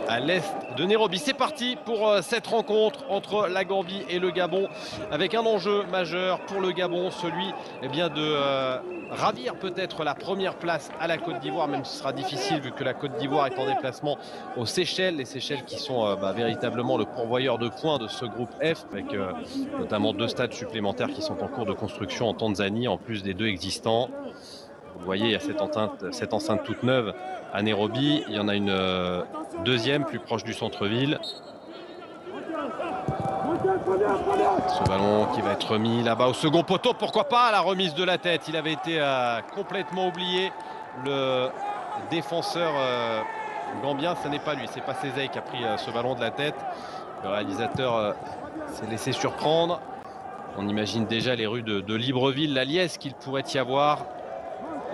à l'est de Nairobi. C'est parti pour cette rencontre entre la Gambie et le Gabon, avec un enjeu majeur pour le Gabon, celui de ravir peut-être la première place à la Côte d'Ivoire, même si ce sera difficile vu que la Côte d'Ivoire est en déplacement aux Seychelles. Les Seychelles qui sont véritablement le pourvoyeur de points de ce groupe F, avec notamment 2 stades supplémentaires qui sont en cours de construction en Tanzanie, en plus des 2 existants. Vous voyez, il y a cette enceinte toute neuve à Nairobi. Il y en a une deuxième plus proche du centre-ville. Ce ballon qui va être remis là-bas au second poteau. Pourquoi pas la remise de la tête. Il avait été complètement oublié. Le défenseur gambien, ce n'est pas lui. C'est pas Cézay qui a pris ce ballon de la tête. Le réalisateur s'est laissé surprendre. On imagine déjà les rues de Libreville, la liesse qu'il pourrait y avoir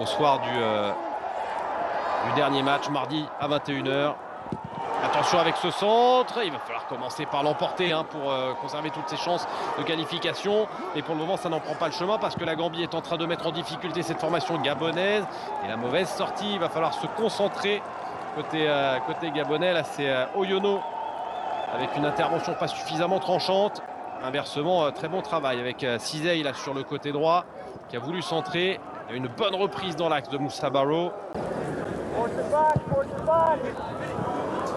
au soir du dernier match, mardi à 21 h. Attention avec ce centre, il va falloir commencer par l'emporter pour conserver toutes ses chances de qualification. Et pour le moment, ça n'en prend pas le chemin parce que la Gambie est en train de mettre en difficulté cette formation gabonaise. Et la mauvaise sortie, il va falloir se concentrer côté gabonais. Là, c'est Oyono avec une intervention pas suffisamment tranchante. Inversement, très bon travail avec Cizey là sur le côté droit qui a voulu centrer. Il y a une bonne reprise dans l'axe de Moussa Barrow.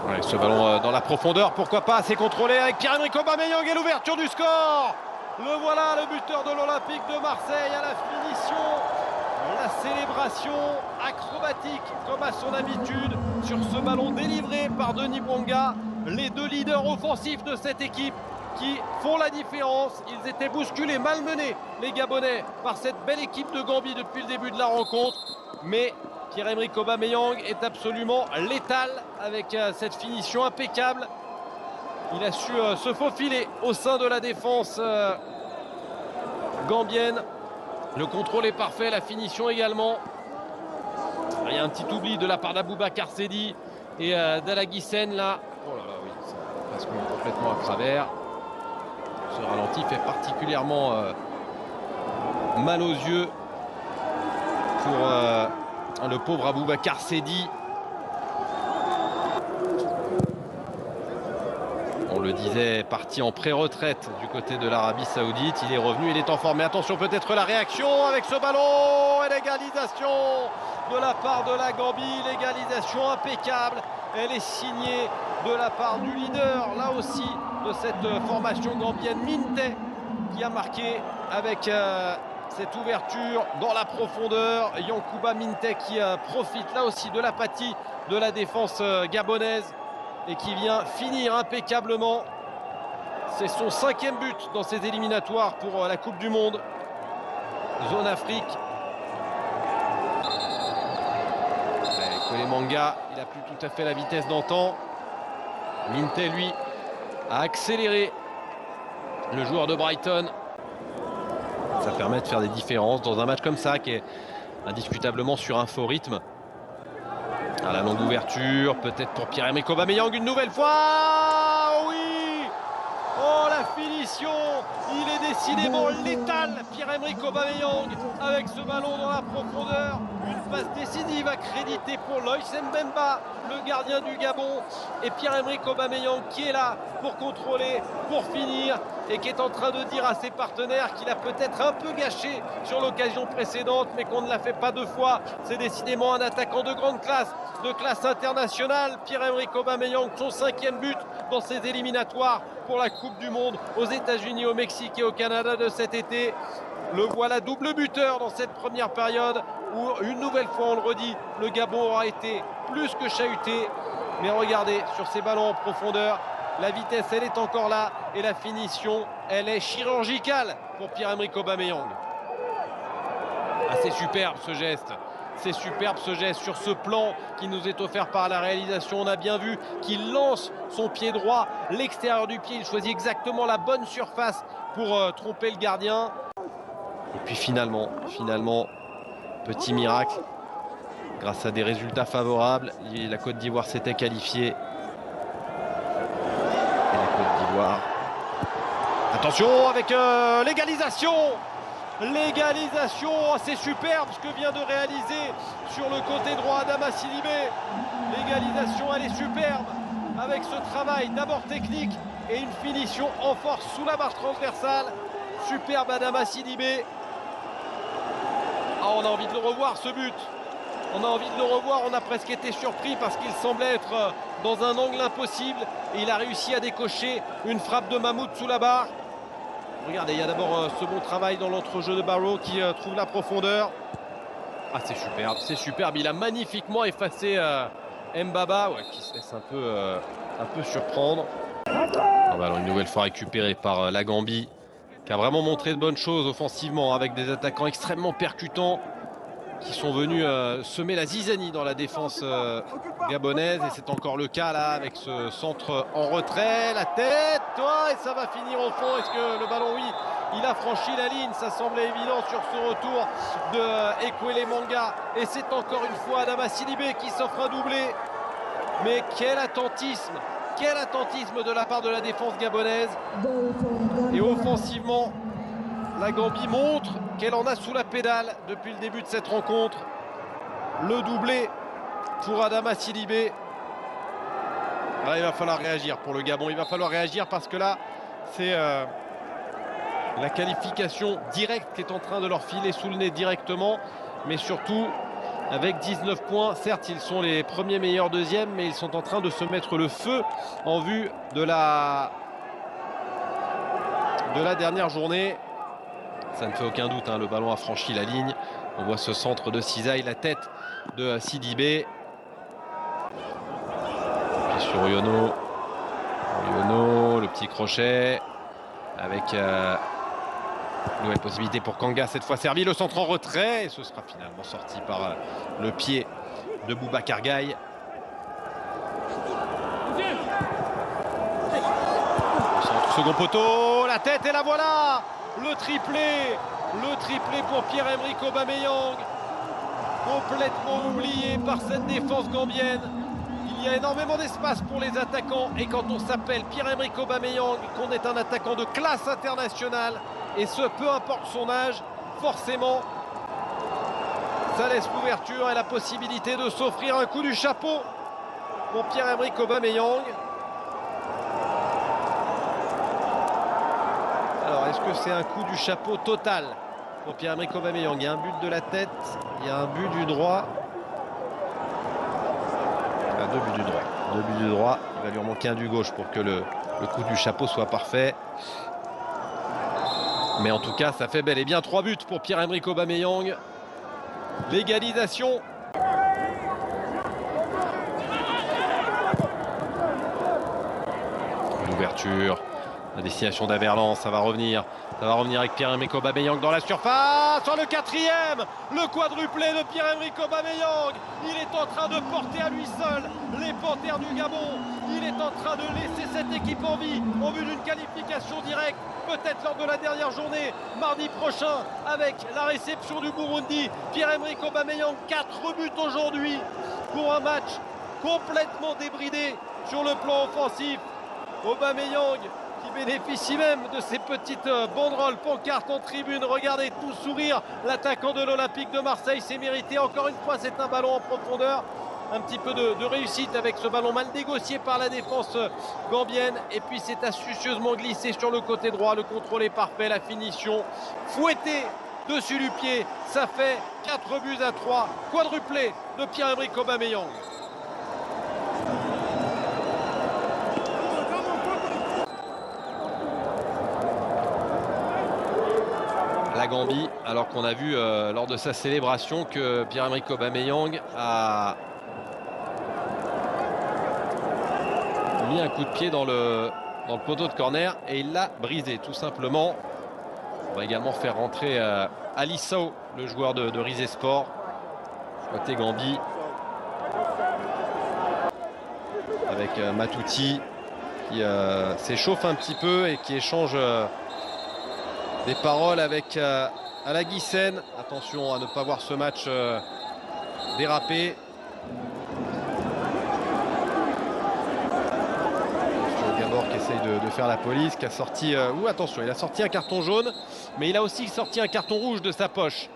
Ouais, ce ballon dans la profondeur, pourquoi pas, c'est contrôlé avec Pierre-Emerick Aubameyang et l'ouverture du score. Le voilà, le buteur de l'Olympique de Marseille à la finition. La célébration acrobatique comme à son habitude sur ce ballon délivré par Denis Bouanga. Les 2 leaders offensifs de cette équipe qui font la différence. Ils étaient bousculés, malmenés, les Gabonais, par cette belle équipe de Gambie depuis le début de la rencontre. Mais Pierre-Emerick Aubameyang est absolument létal avec cette finition impeccable. Il a su se faufiler au sein de la défense gambienne. Le contrôle est parfait, la finition également. Il y a un petit oubli de la part d'Aboubacar Sedi et d'Alagui Sène là. Oh là là, oui, ça passe complètement à travers. Ce ralenti fait particulièrement mal aux yeux pour le pauvre Aboubacar Sedi. On le disait, parti en pré-retraite du côté de l'Arabie Saoudite. Il est revenu, il est en forme. Mais attention, peut-être la réaction avec ce ballon et l'égalisation de la part de la Gambie. L'égalisation impeccable. Elle est signée de la part du leader, là aussi, de cette formation gambienne, Minte, qui a marqué avec cette ouverture dans la profondeur. Yankuba Minte qui profite là aussi de l'apathie de la défense gabonaise et qui vient finir impeccablement. C'est son 5e but dans ces éliminatoires pour la Coupe du Monde. Zone Afrique. Manga, il n'a plus tout à fait la vitesse d'antan. Minte, lui, a accéléré. Le joueur de Brighton. Ça permet de faire des différences dans un match comme ça qui est indiscutablement sur un faux rythme. À la longue ouverture, peut-être pour Pierre-Emerick Aubameyang une nouvelle fois. Oh oui! Oh la finition! Il est décidément létal, Pierre-Emerick Aubameyang, avec ce ballon dans la profondeur. Une passe décisive accréditée pour Loïs Mbemba, le gardien du Gabon. Et Pierre-Emerick Aubameyang qui est là pour contrôler, pour finir, et qui est en train de dire à ses partenaires qu'il a peut-être un peu gâché sur l'occasion précédente, mais qu'on ne l'a fait pas 2 fois. C'est décidément un attaquant de grande classe, de classe internationale. Pierre-Emerick Aubameyang, son 5e but dans ses éliminatoires pour la Coupe du Monde aux États-Unis, au Mexique et au Canada de cet été. Le voilà double buteur dans cette première période où, une nouvelle fois, on le redit, le Gabon aura été plus que chahuté. Mais regardez, sur ces ballons en profondeur, la vitesse, elle est encore là et la finition, elle est chirurgicale pour Pierre-Emerick Aubameyang. Ah, c'est superbe ce geste. C'est superbe ce geste sur ce plan qui nous est offert par la réalisation. On a bien vu qu'il lance son pied droit, l'extérieur du pied. Il choisit exactement la bonne surface pour tromper le gardien. Et puis finalement, petit miracle. Grâce à des résultats favorables, la Côte d'Ivoire s'était qualifiée. Et la Côte d'Ivoire. Attention avec l'égalisation! L'égalisation, c'est superbe ce que vient de réaliser sur le côté droit Adama Sidibé. L'égalisation, elle est superbe. avec ce travail d'abord technique et une finition en force sous la barre transversale. Superbe Adama Sidibé. Ah, on a envie de le revoir ce but. On a envie de le revoir, on a presque été surpris parce qu'il semblait être dans un angle impossible. Et il a réussi à décocher une frappe de Mahmoud sous la barre. Regardez, il y a d'abord ce bon travail dans l'entrejeu de Barrow qui trouve la profondeur. Ah, c'est superbe, c'est superbe. Il a magnifiquement effacé Mbaba, ouais, qui se laisse un peu surprendre. Ah bah alors, une nouvelle fois récupérée par la Gambie, qui a vraiment montré de bonnes choses offensivement, avec des attaquants extrêmement percutants qui sont venus semer la zizanie dans la défense gabonaise. Et c'est encore le cas là, avec ce centre en retrait. La tête, et ça va finir au fond. Est-ce que le ballon, oui, il a franchi la ligne? Ça semblait évident sur ce retour de Ekwele Manga. Et c'est encore une fois Adama Sidibé qui s'offre un doublé. Mais quel attentisme de la part de la défense gabonaise. Et offensivement, la Gambie montre qu'elle en a sous la pédale depuis le début de cette rencontre. Le doublé pour Adama Sidibé. Là, il va falloir réagir pour le Gabon. Il va falloir réagir parce que là, c'est la qualification directe qui est en train de leur filer sous le nez directement. Mais surtout, avec 19 points, certes, ils sont les premiers meilleurs deuxièmes, mais ils sont en train de se mettre le feu en vue de la dernière journée. Ça ne fait aucun doute, hein, le ballon a franchi la ligne. On voit ce centre de Cisaille, la tête de Sidibé. Puis sur Yono, le petit crochet avec nouvelle possibilité pour Kanga, cette fois servi, le centre en retrait, et ce sera finalement sorti par le pied de Boubacar Gaye. Centre, second poteau, la tête, et la voilà, le triplé pour Pierre-Emerick Aubameyang, complètement oublié par cette défense gambienne. Il y a énormément d'espace pour les attaquants, et quand on s'appelle Pierre-Emerick Aubameyang, qu'on est un attaquant de classe internationale, et ce, peu importe son âge, forcément, ça laisse l'ouverture et la possibilité de s'offrir un coup du chapeau pour Pierre-Emerick Aubameyang. Alors, est-ce que c'est un coup du chapeau total pour Pierre-Emerick Aubameyang? Il y a un but de la tête, il y a un but du droit. Deux buts du droit. Il va lui remanquer un du gauche pour que le coup du chapeau soit parfait. Mais en tout cas, ça fait bel et bien 3 buts pour Pierre-Emerick Aubameyang. L'égalisation. L'ouverture. La destination d'Averlan, ça va revenir. Ça va revenir avec Pierre-Emerick Aubameyang dans la surface. Sur le quatrième, le quadruplé de Pierre-Emerick Aubameyang. Il est en train de porter à lui seul les Panthères du Gabon. Il est en train de laisser cette équipe en vie en vue d'une qualification directe, peut-être lors de la dernière journée, mardi prochain, avec la réception du Burundi. Pierre-Emerick Aubameyang, 4 buts aujourd'hui pour un match complètement débridé sur le plan offensif. Aubameyang qui bénéficie même de ces petites banderoles, pancartes en tribune. Regardez, tout sourire. L'attaquant de l'Olympique de Marseille s'est mérité. Encore une fois, c'est un ballon en profondeur. Un petit peu de réussite avec ce ballon mal négocié par la défense gambienne. Et puis c'est astucieusement glissé sur le côté droit. Le contrôle est parfait, la finition fouettée dessus du pied. Ça fait 4 buts à 3. Quadruplé de Pierre-Emerick Aubameyang. La Gambie, alors qu'on a vu lors de sa célébration que Pierre-Emerick Aubameyang a mis un coup de pied dans le poteau de corner et il l'a brisé tout simplement. On va également faire rentrer Ali Sow, le joueur de Rizespor, côté Gambie, avec Matouti qui s'échauffe un petit peu et qui échange des paroles avec Alaguissène. Attention à ne pas voir ce match déraper. Gabor qui essaye de faire la police, qui a sorti... attention, il a sorti un carton jaune, mais il a aussi sorti un carton rouge de sa poche.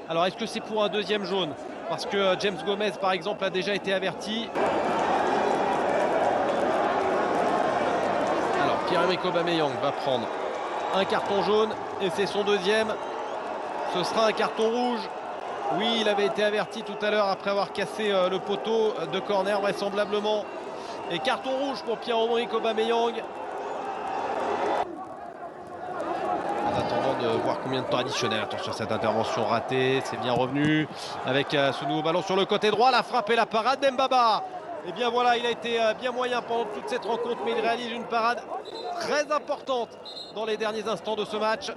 Alors, est-ce que c'est pour un deuxième jaune? Parce que James Gomez, par exemple, a déjà été averti. Alors Pierre-Emerick Aubameyang va prendre un carton jaune et c'est son deuxième. Ce sera un carton rouge. Oui, il avait été averti tout à l'heure après avoir cassé le poteau de corner vraisemblablement. Et carton rouge pour Pierre-Emerick Aubameyang. En attendant de voir combien de temps additionnel. Attention, cette intervention ratée, c'est bien revenu avec ce nouveau ballon sur le côté droit. La frappe et la parade d'Mbaba. Et bien voilà, il a été bien moyen pendant toute cette rencontre, mais il réalise une parade très importante dans les derniers instants de ce match.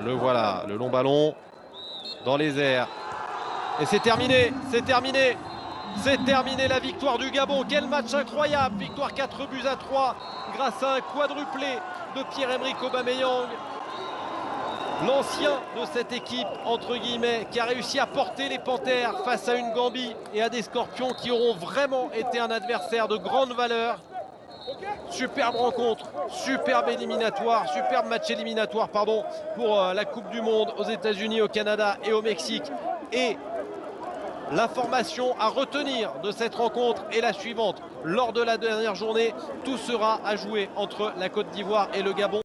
Le voilà, le long ballon dans les airs. Et c'est terminé, c'est terminé. C'est terminé, la victoire du Gabon. Quel match incroyable. Victoire 4-3 grâce à un quadruplé de Pierre-Emerick Aubameyang. L'ancien de cette équipe, entre guillemets, qui a réussi à porter les Panthères face à une Gambie et à des Scorpions qui auront vraiment été un adversaire de grande valeur. Superbe rencontre, superbe match éliminatoire pardon, pour la Coupe du Monde aux États-Unis, au Canada et au Mexique. Et l'information à retenir de cette rencontre est la suivante. Lors de la dernière journée, tout sera à jouer entre la Côte d'Ivoire et le Gabon.